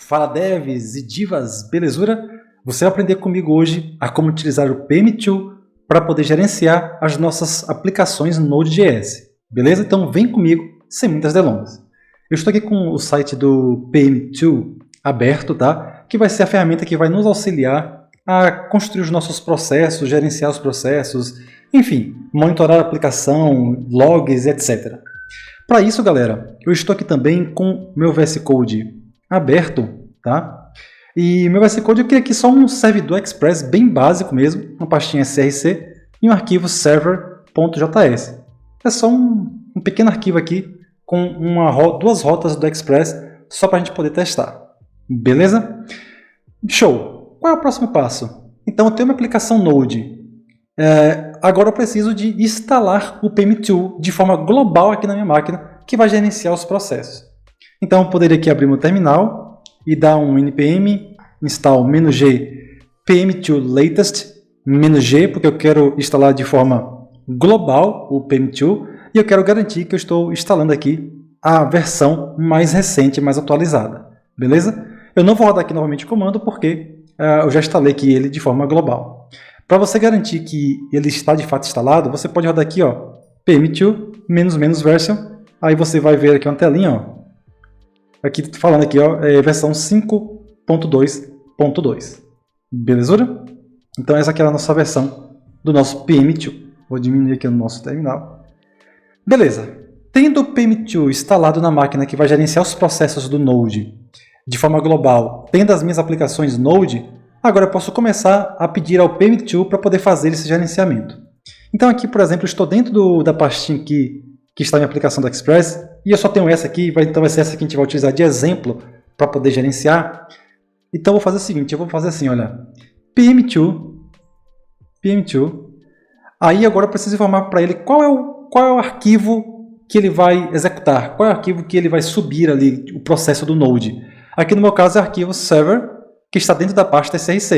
Fala devs e divas, belezura? Você vai aprender comigo hoje a como utilizar o PM2 para poder gerenciar as nossas aplicações Node.js, beleza? Então vem comigo, sem muitas delongas. Eu estou aqui com o site do PM2 aberto, tá? Que vai ser a ferramenta que vai nos auxiliar a construir os nossos processos, gerenciar os processos, enfim, monitorar a aplicação, logs, etc. Para isso, galera, eu estou aqui também com meu VS Code aberto, tá? E meu VS Code eu criei aqui só um servidor Express bem básico mesmo, uma pastinha src e um arquivo server.js. É só um pequeno arquivo aqui com duas rotas do Express só para a gente poder testar. Beleza? Show! Qual é o próximo passo? Então eu tenho uma aplicação Node. Agora eu preciso de instalar o PM2 de forma global aqui na minha máquina, que vai gerenciar os processos. Então eu poderia aqui abrir meu terminal e dar um npm install -g PM2 latest -g, porque eu quero instalar de forma global o PM2 e eu quero garantir que eu estou instalando aqui a versão mais recente, mais atualizada. Beleza? Eu não vou rodar aqui novamente o comando porque eu já instalei aqui ele de forma global. Para você garantir que ele está de fato instalado, você pode rodar aqui, ó, PM2 ---- version. Aí você vai ver aqui uma telinha, ó, aqui falando aqui, ó, versão 5.2.2. Belezura? Então essa aqui é a nossa versão do nosso PM2. Vou diminuir aqui no nosso terminal. Beleza. Tendo o PM2 instalado na máquina que vai gerenciar os processos do Node de forma global, tendo as minhas aplicações Node, agora eu posso começar a pedir ao PM2 para poder fazer esse gerenciamento. Então aqui, por exemplo, eu estou dentro da pastinha aqui que está na minha aplicação do Express, e eu só tenho essa aqui, então vai ser essa que a gente vai utilizar de exemplo para poder gerenciar. Então eu vou fazer o seguinte, eu vou fazer assim, olha, PM2, aí agora eu preciso informar para ele qual é o arquivo que ele vai executar, qual é o arquivo que ele vai subir ali, o processo do Node. Aqui no meu caso é o arquivo server, que está dentro da pasta src.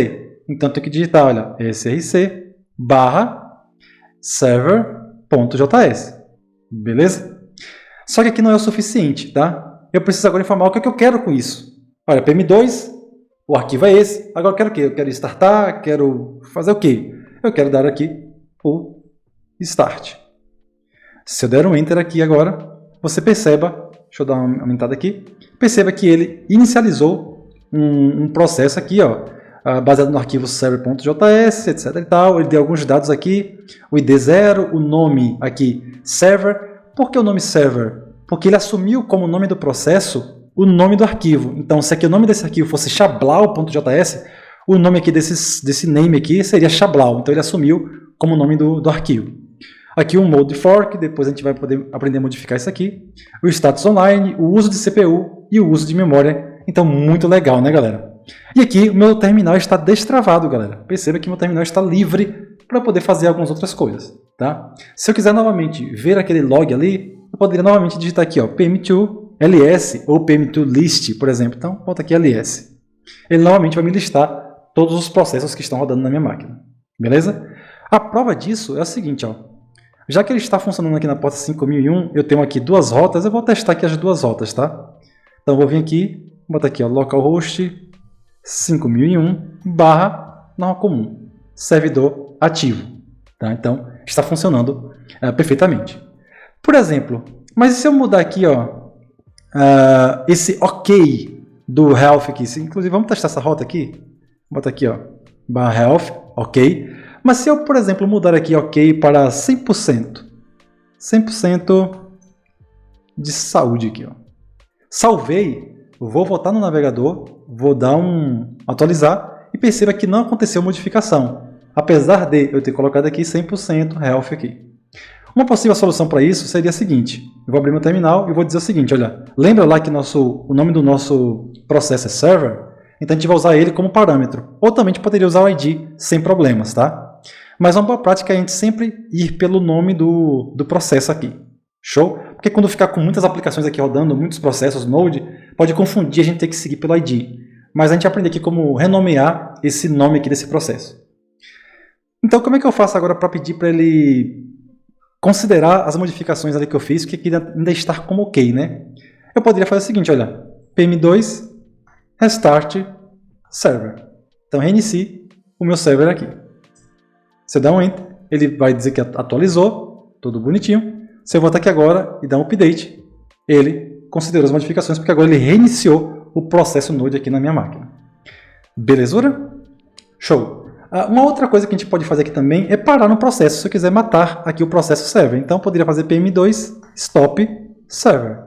Então eu tenho que digitar, olha, src/server.js. Beleza? Só que aqui não é o suficiente, tá? Eu preciso agora informar o que é que eu quero com isso. Olha, PM2, o arquivo é esse. Agora eu quero o quê? Eu quero startar, quero fazer o quê? Eu quero dar aqui o start. Se eu der um enter aqui agora, você perceba, deixa eu dar uma aumentada aqui, perceba que ele inicializou um processo aqui, ó, baseado no arquivo server.js, etc. e tal. Ele deu alguns dados aqui, o ID 0, o nome aqui server. Por que o nome server? Porque ele assumiu como nome do processo o nome do arquivo. Então, se aqui o nome desse arquivo fosse chablau.js, o nome aqui desse name aqui seria chablau. Então, ele assumiu como nome do arquivo. Aqui um mode fork, depois a gente vai poder aprender a modificar isso aqui. O status online, o uso de CPU e o uso de memória. Então, muito legal, né, galera? E aqui o meu terminal está destravado, galera. Perceba que meu terminal está livre para poder fazer algumas outras coisas, tá? Se eu quiser novamente ver aquele log ali, eu poderia novamente digitar aqui, ó, PM2 ls ou PM2 list, por exemplo. Então, bota aqui ls. Ele novamente vai me listar todos os processos que estão rodando na minha máquina. Beleza? A prova disso é o seguinte, ó. Já que ele está funcionando aqui na porta 5001, eu tenho aqui duas rotas, eu vou testar aqui as duas rotas, tá? Então, eu vou vir aqui, botar aqui, ó, localhost 5001/normal comum, servidor ativo. Tá? Então, está funcionando perfeitamente. Por exemplo, mas e se eu mudar aqui, ó, esse OK do health aqui? Inclusive, vamos testar essa rota aqui? Vou botar aqui, ó, /health, OK. Mas se eu, por exemplo, mudar aqui OK para 100%, 100% de saúde aqui, ó. Salvei, vou voltar no navegador, vou dar atualizar e perceba que não aconteceu modificação, apesar de eu ter colocado aqui 100% health aqui. Uma possível solução para isso seria a seguinte, eu vou abrir meu terminal e vou dizer o seguinte, olha, lembra lá que o nome do nosso processo é server? Então a gente vai usar ele como parâmetro, ou também a gente poderia usar o ID sem problemas, tá? Mas uma boa prática é a gente sempre ir pelo nome do processo aqui. Show? Porque quando ficar com muitas aplicações aqui rodando, muitos processos Node, pode confundir a gente ter que seguir pelo ID. Mas a gente aprende aqui como renomear esse nome aqui desse processo. Então, como é que eu faço agora para pedir para ele considerar as modificações ali que eu fiz, que aqui ainda está como OK, né? Eu poderia fazer o seguinte, olha, PM2 restart server. Então reinicie o meu server aqui. Você dá um enter, ele vai dizer que atualizou, tudo bonitinho. Se eu voltar aqui agora e dar um update, ele considerou as modificações, porque agora ele reiniciou o processo Node aqui na minha máquina. Belezura? Show! Uma outra coisa que a gente pode fazer aqui também é parar no processo, se eu quiser matar aqui o processo server. Então eu poderia fazer PM2 stop server.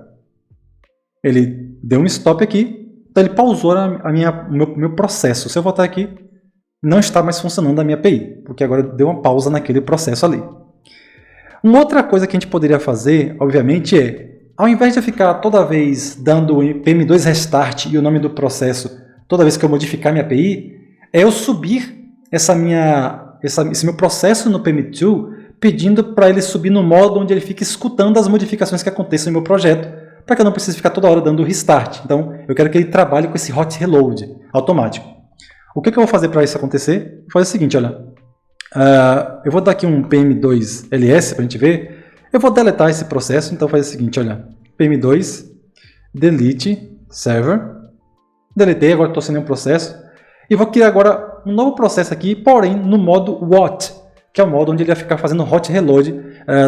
Ele deu um stop aqui, então ele pausou o meu processo. Se eu voltar aqui, não está mais funcionando a minha API, porque agora deu uma pausa naquele processo ali. Uma outra coisa que a gente poderia fazer, obviamente, é, ao invés de ficar toda vez dando o PM2 restart e o nome do processo toda vez que eu modificar minha API, é eu subir esse meu processo no PM2 pedindo para ele subir no modo onde ele fica escutando as modificações que acontecem no meu projeto, para que eu não precise ficar toda hora dando restart. Então, eu quero que ele trabalhe com esse hot reload automático. O que eu vou fazer para isso acontecer? Vou fazer o seguinte, olha. Eu vou dar aqui um PM2ls para a gente ver. Eu vou deletar esse processo, então faz o seguinte, olha. PM2 delete server. Deletei, agora estou sem nenhum processo. E vou criar agora um novo processo aqui, porém no modo what, que é o modo onde ele vai ficar fazendo hot reload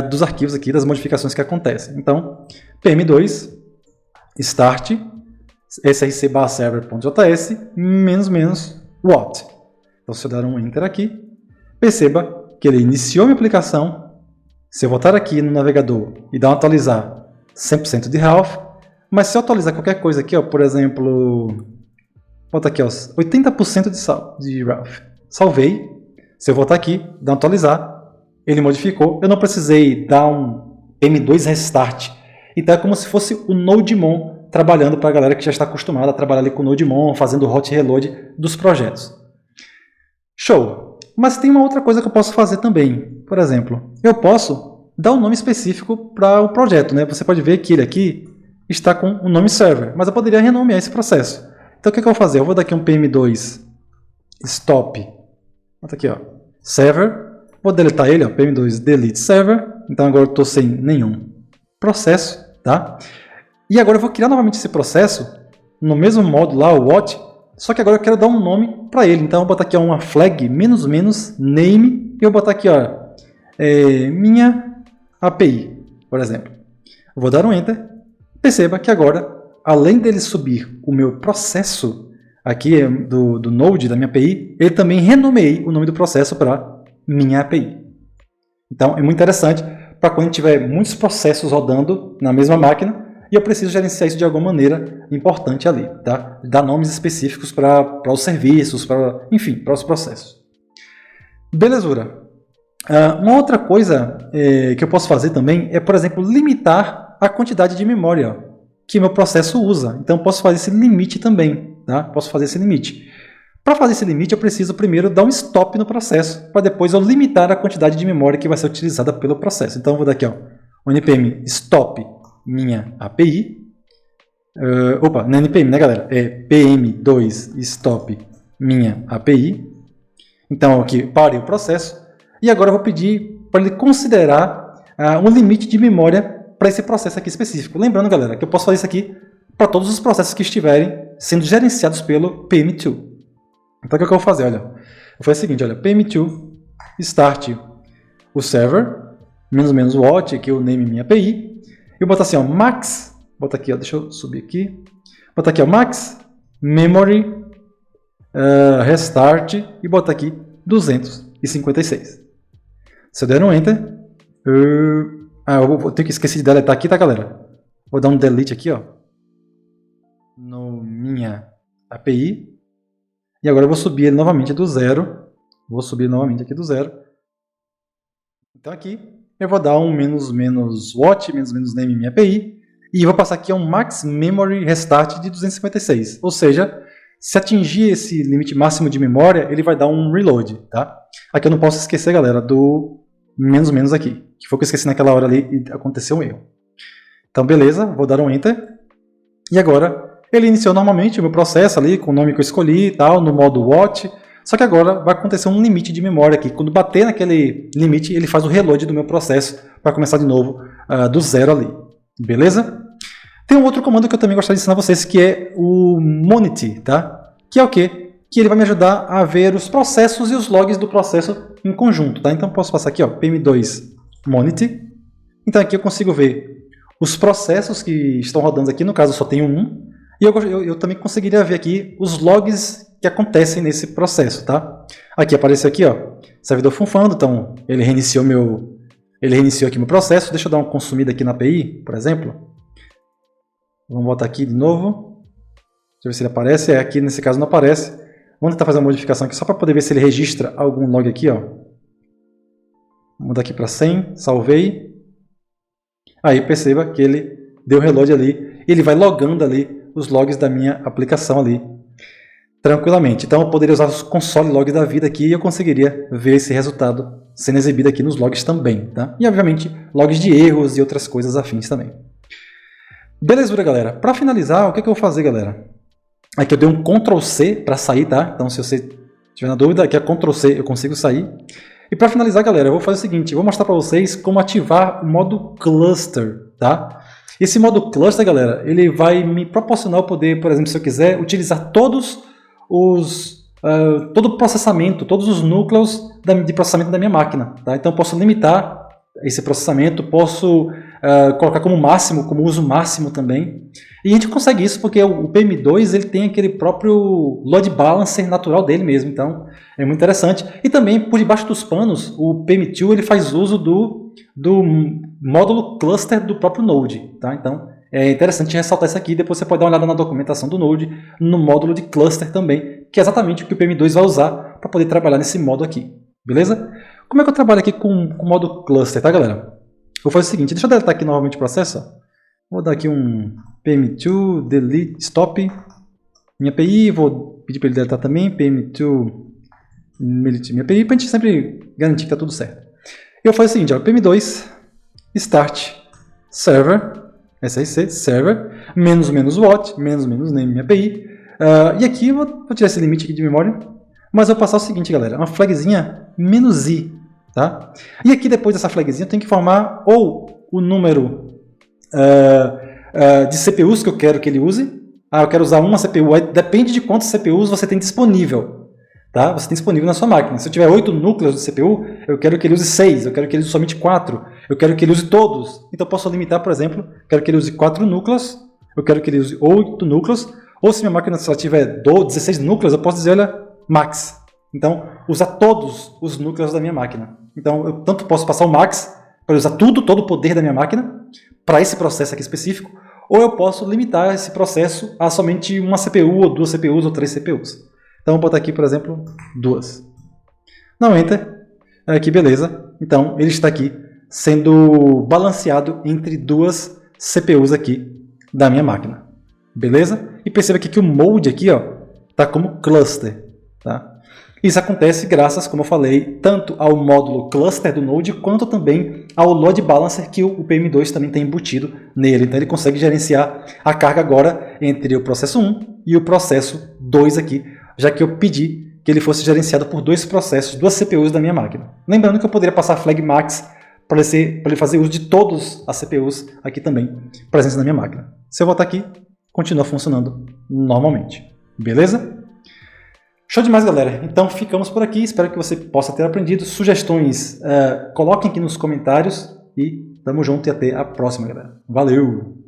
dos arquivos aqui, das modificações que acontecem. Então, PM2 start src/server.js --what. Então, se eu der um enter aqui, perceba que ele iniciou minha aplicação. Se eu voltar aqui no navegador e dar um atualizar 100% de health, mas se eu atualizar qualquer coisa aqui, ó, por exemplo, bota aqui, ó, 80% de health, salvei. Se eu voltar aqui, dar um atualizar, ele modificou. Eu não precisei dar um PM2 restart. Então é como se fosse o NodeMon trabalhando para a galera que já está acostumada a trabalhar ali com o NodeMon, fazendo o hot reload dos projetos. Show! Mas tem uma outra coisa que eu posso fazer também. Por exemplo, eu posso dar um nome específico para o projeto, né? Você pode ver que ele aqui está com o nome server, mas eu poderia renomear esse processo. Então o que eu vou fazer? Eu vou dar aqui um PM2 stop, bota aqui, ó, server, vou deletar ele, ó, PM2 delete server, então agora eu estou sem nenhum processo, tá? E agora eu vou criar novamente esse processo no mesmo modo lá, o what, só que agora eu quero dar um nome para ele. Então eu vou botar aqui, ó, uma flag --name e eu vou botar aqui, ó, minha API, por exemplo. Eu vou dar um enter. Perceba que agora, além dele subir o meu processo aqui do Node, da minha API, ele também renomeei o nome do processo para minha API. Então é muito interessante para quando tiver muitos processos rodando na mesma máquina, e eu preciso gerenciar isso de alguma maneira importante ali, tá? Dar nomes específicos para os serviços, enfim, para os processos. Belezura. Uma outra coisa que eu posso fazer também é, por exemplo, limitar a quantidade de memória que meu processo usa. Então eu posso fazer esse limite também, tá? Posso fazer esse limite. Para fazer esse limite, eu preciso primeiro dar um stop no processo, para depois eu limitar a quantidade de memória que vai ser utilizada pelo processo. Então eu vou dar aqui, ó, o npm stop minha API. Opa, não é npm, né, galera? É pm2 stop minha API. Então aqui parei o processo e agora eu vou pedir para ele considerar um limite de memória para esse processo aqui específico. Lembrando, galera, que eu posso fazer isso aqui para todos os processos que estiverem sendo gerenciados pelo PM2. Então o que eu vou fazer? Olha, eu vou fazer o seguinte, olha, PM2 start o server --what, aqui o name minha API. Eu vou botar assim, ó, max, bota aqui, ó, deixa eu subir aqui, botar aqui, ó, max memory restart e botar aqui 256. Se eu der um enter, eu vou ter que esquecer de deletar aqui, tá, galera? Vou dar um delete aqui, ó, no minha API, e agora eu vou subir ele novamente do zero, vou subir novamente aqui do zero. Então aqui eu vou dar um -what, -name minha API, e vou passar aqui a um max memory restart de 256. Ou seja, se atingir esse limite máximo de memória, ele vai dar um reload, tá? Aqui eu não posso esquecer, galera, do -- aqui, que foi o que eu esqueci naquela hora ali e aconteceu um erro. Então beleza, vou dar um enter, e agora ele iniciou normalmente o meu processo ali, com o nome que eu escolhi e tal, no modo what. Só que agora vai acontecer um limite de memória aqui. Quando bater naquele limite, ele faz o reload do meu processo para começar de novo do zero ali. Beleza? Tem um outro comando que eu também gostaria de ensinar vocês, que é o monit, tá? Que é o quê? Que ele vai me ajudar a ver os processos e os logs do processo em conjunto, tá? Então posso passar aqui, ó, pm2 monit. Então aqui eu consigo ver os processos que estão rodando aqui, no caso eu só tenho um, e eu também conseguiria ver aqui os logs que acontecem nesse processo, tá? Aqui apareceu aqui, ó, servidor funfando, então ele reiniciou aqui meu processo. Deixa eu dar uma consumida aqui na API, por exemplo. Vamos botar aqui de novo. Deixa eu ver se ele aparece. Aqui nesse caso não aparece. Vamos tentar fazer uma modificação aqui só para poder ver se ele registra algum log aqui, ó. Vou mudar aqui para 100, salvei. Aí perceba que ele deu reload ali. Ele vai logando ali os logs da minha aplicação ali tranquilamente. Então eu poderia usar os console log da vida aqui e eu conseguiria ver esse resultado sendo exibido aqui nos logs também, tá? E obviamente logs de erros e outras coisas afins também. Beleza, galera. Para finalizar, o que eu vou fazer, galera? Aqui eu dei um Ctrl C para sair, tá? Então se você tiver na dúvida, aqui é Ctrl C, eu consigo sair. E para finalizar, galera, eu vou fazer o seguinte, eu vou mostrar para vocês como ativar o modo cluster, tá? Esse modo cluster, galera, ele vai me proporcionar o poder, por exemplo, se eu quiser, utilizar todo o processamento, todos os núcleos de processamento da minha máquina, tá? Então eu posso limitar esse processamento, posso colocar como máximo, como uso máximo também. E a gente consegue isso porque o PM2 ele tem aquele próprio load balancer natural dele mesmo, então é muito interessante. E também, por debaixo dos panos, o PM2 ele faz uso do módulo cluster do próprio Node, tá? Então é interessante ressaltar isso aqui, depois você pode dar uma olhada na documentação do Node, no módulo de cluster também, que é exatamente o que o PM2 vai usar para poder trabalhar nesse modo aqui, beleza? Como é que eu trabalho aqui com o modo cluster, tá, galera? Vou fazer o seguinte, deixa eu deletar aqui novamente o processo. Vou dar aqui um PM2 delete stop minha API, vou pedir para ele deletar também, PM2 delete minha API, para a gente sempre garantir que está tudo certo. Eu vou fazer o seguinte, ó, PM2 start server, SRC, server, -what, -name minha API, e aqui eu vou tirar esse limite aqui de memória, mas eu vou passar o seguinte, galera, uma flagzinha -i, tá? E aqui depois dessa flagzinha eu tenho que formar ou o número de CPUs que eu quero que ele use. Eu quero usar uma CPU, aí depende de quantos CPUs você tem disponível, tá? Você tem disponível na sua máquina. Se eu tiver 8 núcleos de CPU, eu quero que ele use 6, eu quero que ele use somente 4, eu quero que ele use todos. Então eu posso limitar, por exemplo, quero que ele use 4 núcleos, eu quero que ele use 8 núcleos, ou se minha máquina se ela tiver 16 núcleos, eu posso dizer, olha, max. Então, usar todos os núcleos da minha máquina. Então, eu tanto posso passar o max para usar todo o poder da minha máquina, para esse processo aqui específico, ou eu posso limitar esse processo a somente uma CPU, ou 2 CPUs, ou 3 CPUs. Então, vou botar aqui, por exemplo, 2. Não, Enter. Aqui, beleza. Então, ele está aqui sendo balanceado entre 2 CPUs aqui da minha máquina. Beleza? E perceba aqui que o mode aqui está como cluster. Tá? Isso acontece graças, como eu falei, tanto ao módulo cluster do Node, quanto também ao load balancer que o PM2 também tem embutido nele. Então ele consegue gerenciar a carga agora entre o processo 1 e o processo 2 aqui, já que eu pedi que ele fosse gerenciado por 2 processos, 2 CPUs da minha máquina. Lembrando que eu poderia passar a flag max para ele fazer uso de todas as CPUs aqui também presentes na minha máquina. Se eu voltar aqui, continua funcionando normalmente. Beleza? Show demais, galera. Então ficamos por aqui. Espero que você possa ter aprendido. Sugestões, coloquem aqui nos comentários. E tamo junto e até a próxima, galera. Valeu!